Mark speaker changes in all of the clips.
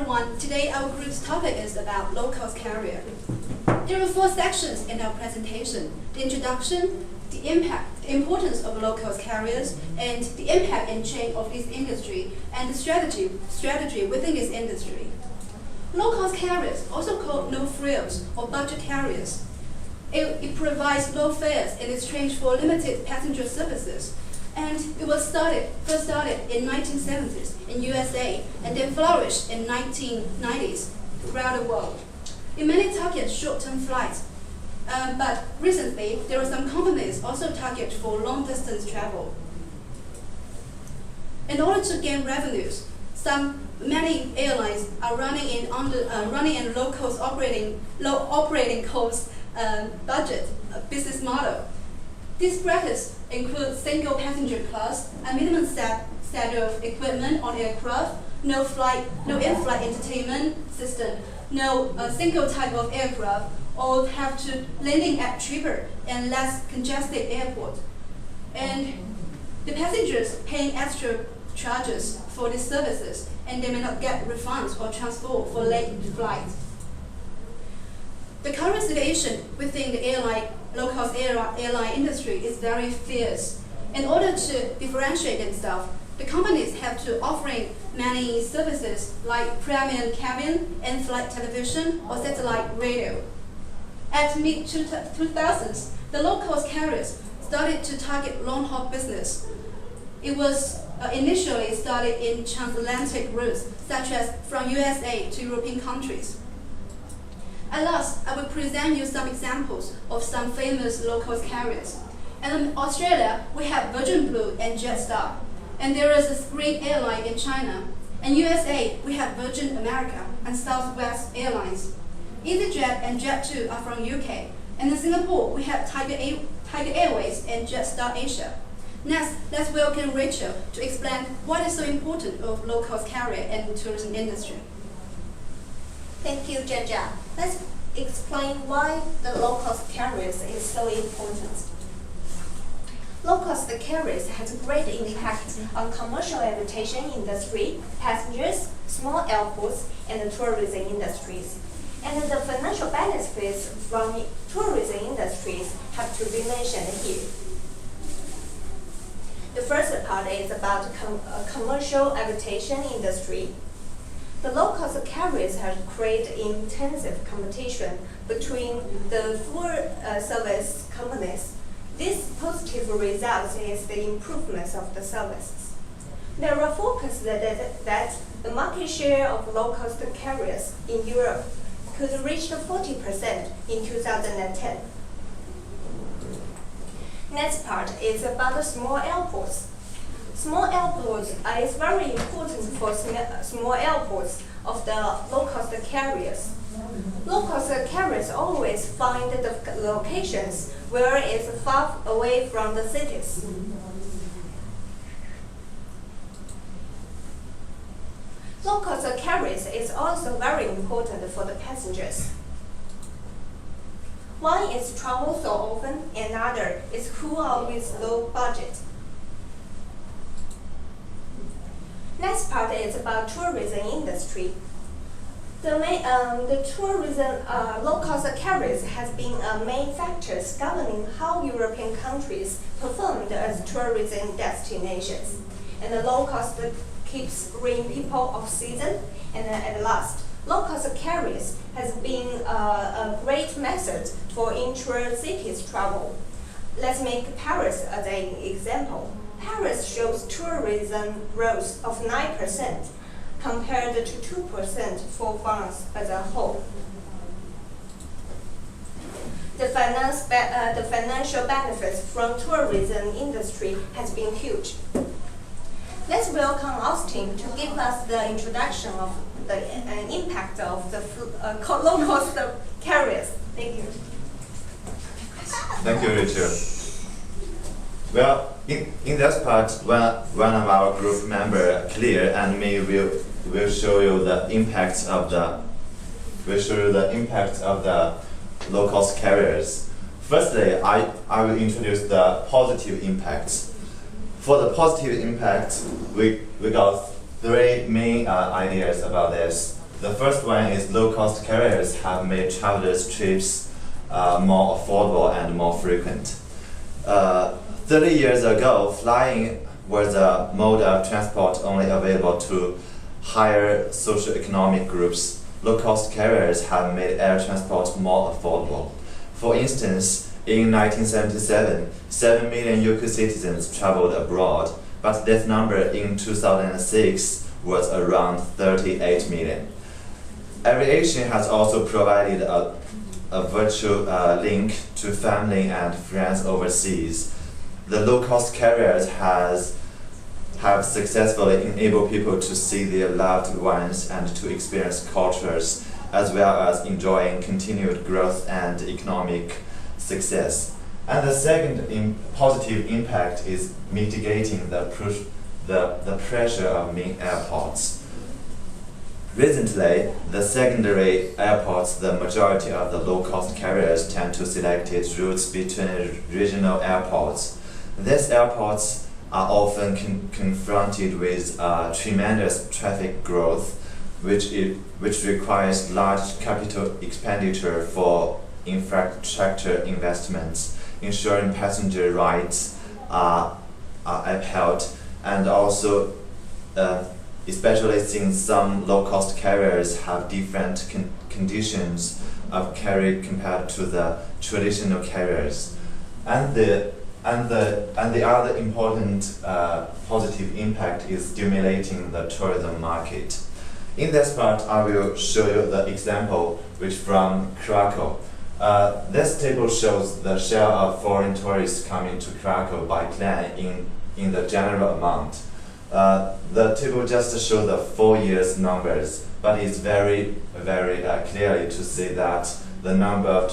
Speaker 1: everyone. Today our group's topic is about low-cost carrier. There are 4 sections in our presentation: the introduction, the impact, the importance of low-cost carriers, and the impact and change of this industry, and the strategy within this industry. Low-cost carriers, also called no-frills or budget carriers. It provides low fares in exchange for limited passenger services. And it was first started in 1970s in USA, and then flourished in 1990s throughout the world. It mainly targets short-term flights, but recently there are some companies also target for long-distance travel. In order to gain revenues, many airlines are running in low operating cost budget budget model. This practice includes single passenger class, a minimum set of equipment on aircraft, no in-flight entertainment system, no single type of aircraft, or have to landing at cheaper and less congested airport. And the passengers paying extra charges for these services, and they may not get refunds or transport for late flights. The current situation within the low-cost airline industry is very fierce. In order to differentiate themselves, the companies have to offering many services like premium cabin, in-flight television, or satellite radio. At mid-2000s, the low-cost carriers started to target long-haul business. It was initially started in transatlantic routes, such as from USA to European countries. At last, I will present you some examples of some famous low-cost carriers. And in Australia, we have Virgin Blue and Jetstar. And there is a Spring Airline in China. In USA, we have Virgin America and Southwest Airlines. EasyJet and Jet2 are from UK. And in Singapore, we have Tiger Airways and Jetstar Asia. Next, let's welcome Rachel to explain what is so important of low-cost carrier in the tourism industry.
Speaker 2: Thank you, Jaja. Let's explain why the low-cost carriers is so important. Low-cost carriers has a great impact on commercial aviation industry, passengers, small airports, and the tourism industries. And the financial benefits from tourism industries have to be mentioned here. The first part is about commercial aviation industry. The low-cost carriers have created intensive competition between the full-service companies. This positive result is the improvement of the services. There are forecasts that the market share of low-cost carriers in Europe could reach 40% in 2010. Next part is about the small airports. Small airports is very important for small airports of the low-cost carriers. Low-cost carriers always find the locations where it's far away from the cities. Low-cost carriers is also very important for the passengers. One is travel so often, and another is who are with low budget. Next part is about tourism industry. The tourism low-cost carriers has been main factors governing how European countries performed as tourism destinations. And the low-cost keeps bringing people off season, and at last, low-cost carriers has been a great method for intra-cities travel. Let's make Paris as an example. Paris shows tourism growth of 9% compared to 2% for France as a whole. The financial benefits from tourism industry has been huge. Let's welcome Austin to give us the introduction of the impact of the low-cost carriers. Thank you.
Speaker 3: Thank you, Rachel. Well, in this part, one of our group member, Claire, and me will show you the impacts of the low-cost carriers. Firstly, I will introduce the positive impacts. For the positive impact, we got 3 main ideas about this. The first one is low-cost carriers have made travelers' trips more affordable and more frequent. 30 years ago, flying was a mode of transport only available to higher socioeconomic groups. Low-cost carriers have made air transport more affordable. For instance, in 1977, 7 million UK citizens traveled abroad, but that number in 2006 was around 38 million. Aviation has also provided a virtual link to family and friends overseas. The low-cost carriers have successfully enabled people to see their loved ones and to experience cultures, as well as enjoying continued growth and economic success. And the second positive impact is mitigating the pressure of main airports. Recently, the secondary airports, the majority of the low-cost carriers tend to select its routes between regional airports. These airports are often confronted with tremendous traffic growth, which requires large capital expenditure for infrastructure investments, ensuring passenger rights are upheld, and also especially since some low-cost carriers have different conditions of carry compared to the traditional carriers. And the other important positive impact is stimulating the tourism market. In this part, I will show you the example which from Krakow. This table shows the share of foreign tourists coming to Krakow by plane in the general amount. The table just shows the 4 years numbers, but it's very clearly to see that the number of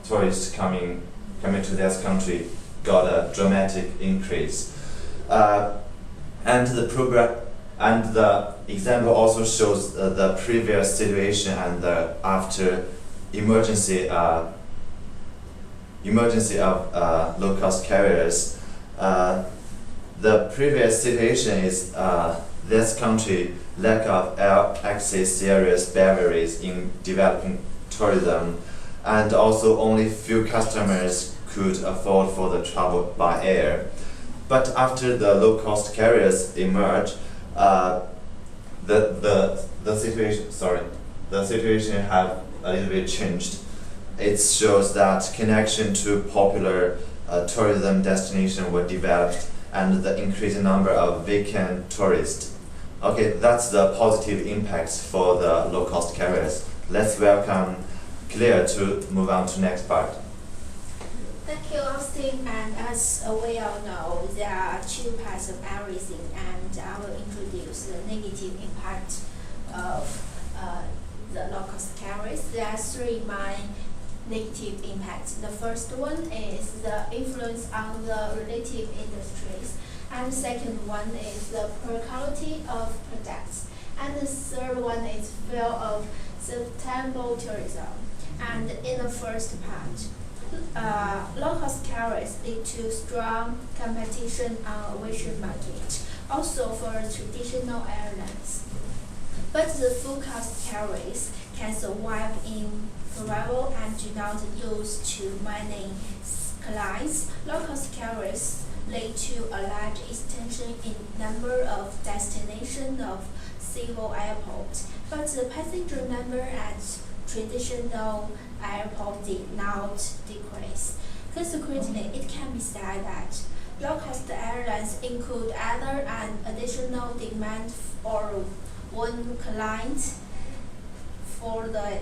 Speaker 3: tourists coming to this country got a dramatic increase. And the example also shows the previous situation and the after emergency of low-cost carriers. The previous situation is this country lack of air access serious barriers in developing tourism, and also only few customers could afford for the travel by air. But after the low-cost carriers emerge, the situation have a little bit changed. It shows that connection to popular tourism destinations were developed, and the increasing number of weekend tourists. Okay, that's the positive impacts for the low-cost carriers. Let's welcome Claire to move on to next part.
Speaker 4: Thank you, Austin. And as we all know, there are two parts of everything, and I will introduce the negative impact of the low-cost carriers. There are three main negative impacts. The first one is the influence on the related industries, and the second one is the quality of products, and the third one is fear of sustainable tourism. And in the first part, low-cost carriers lead to strong competition on aviation market, also for traditional airlines. But the full-cost carriers can survive in travel and do not lose too many clients. Low-cost carriers lead to a large extension in number of destinations of civil airports, but the passenger number at traditional airports did not decrease. Consequently, it can be said that low-cost airlines include either an additional demand or one client for the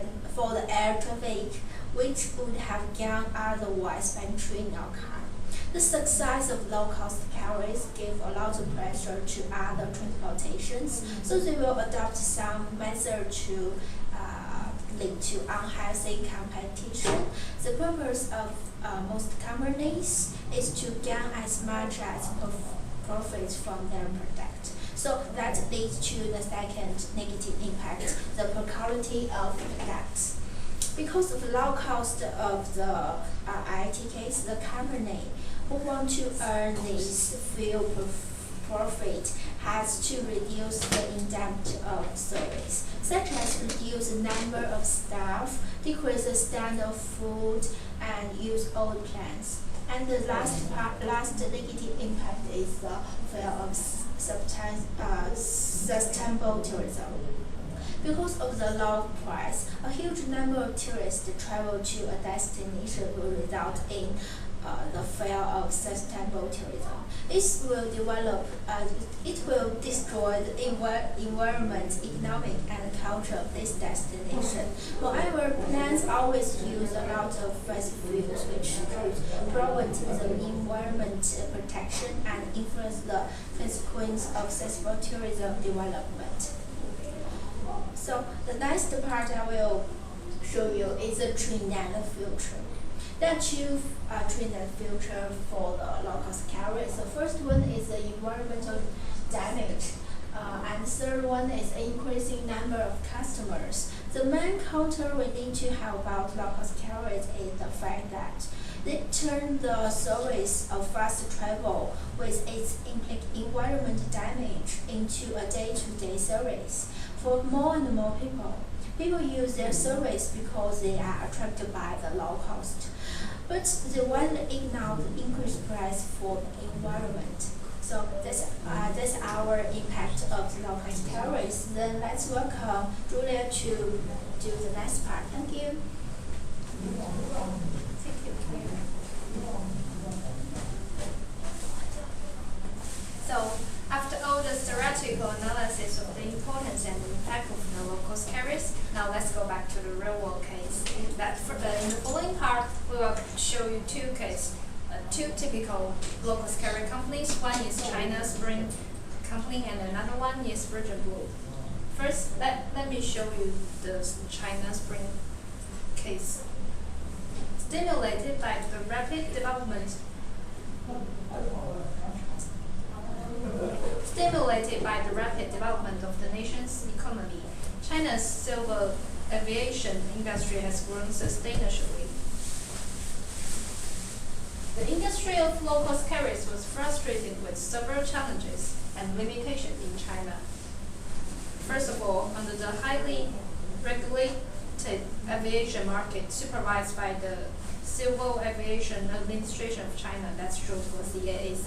Speaker 4: air traffic, which would have gone otherwise by train or car. The success of low-cost carriers give a lot of pressure to other transportations, so they will adopt some method to lead to unhealthy competition. The purpose of most companies is to gain as much as profit from their product. So that leads to the second negative impact, the quality of products. Because of the low cost of the air tickets, the company who want to earn this few profit has to reduce the in-depth of service, such as reduce the number of staff, decrease the standard of food, and use old plans. And the last negative impact is the failure of sustainable tourism. Because of the low price, a huge number of tourists travel to a destination will result in the failure of sustainable tourism. It will destroy the environment, economic, and culture of this destination. Moreover, plans always use a lot of fossil fuels, which could prevent the environment protection and influence the consequence of successful tourism development. So the next part I will show you is the trend and the future. There are two trend and future for the low-cost carriers. The first one is the environmental damage, and the third one is increasing number of customers. The main counter we need to have about low-cost carriers is the fact that they turn the service of fast travel with its environmental damage into a day-to-day service. For more and more people use their service because they are attracted by the low cost. But they widely ignore the increased price for the environment. So that's our impact of the low cost carriers. Then let's welcome Julia to do the next part. Thank you.
Speaker 5: Thank you, Claire. So, after all the theoretical analysis of the importance and impact of the low-cost carriers, now let's go back to the real-world case. In the following part, we will show you two cases, two typical low-cost carrier companies. One is China Spring Company, and another one is Virgin Blue. First, let me show you the China Spring case. Stimulated by the rapid development of the nation's economy, China's civil aviation industry has grown substantially. The industry of low-cost carriers was frustrated with several challenges and limitations in China. First of all, under the highly regulated aviation market supervised by the Civil Aviation Administration of China, that's short for CAAC,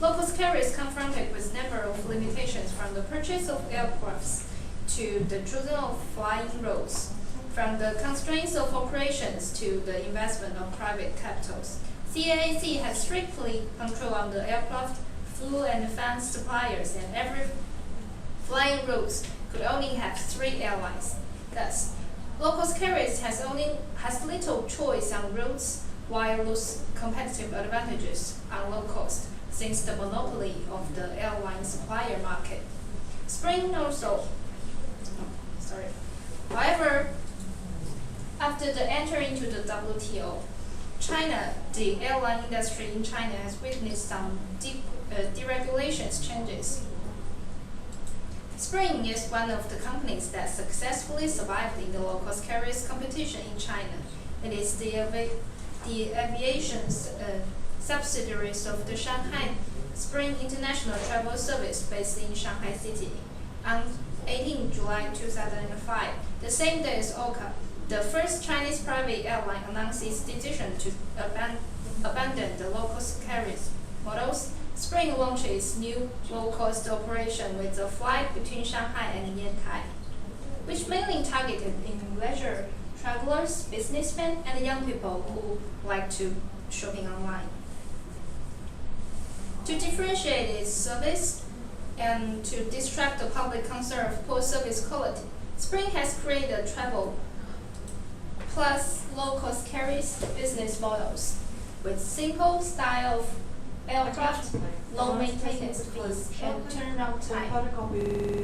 Speaker 5: low-cost carriers confronted with a number of limitations, from the purchase of aircrafts to the choosing of flying routes, from the constraints of operations to the investment of private capitals. CAAC has strictly control on the aircraft, fuel and fan suppliers, and every flying routes could only have 3 airlines. Thus, low-cost carriers has little choice on routes while lose competitive advantages on low cost, since the monopoly of the airline supplier market. However, after the entry into the WTO, the airline industry in China has witnessed some deregulations changes. Spring is one of the companies that successfully survived in the low-cost carriers competition in China. It is the aviation subsidiaries of the Shanghai Spring International Travel Service based in Shanghai City. On 18 July 2005, the same day as OCA, the first Chinese private airline announced its decision to abandon the low-cost carriers models. Spring launched its new low-cost operation with a flight between Shanghai and Yantai, which mainly targeted in leisure travelers, businessmen, and young people who like to shopping online. To differentiate its service and to distract the public concern of poor service quality, Spring has created a travel plus low-cost carriers business models with simple style of aircraft, low maintenance fees, and turnaround time.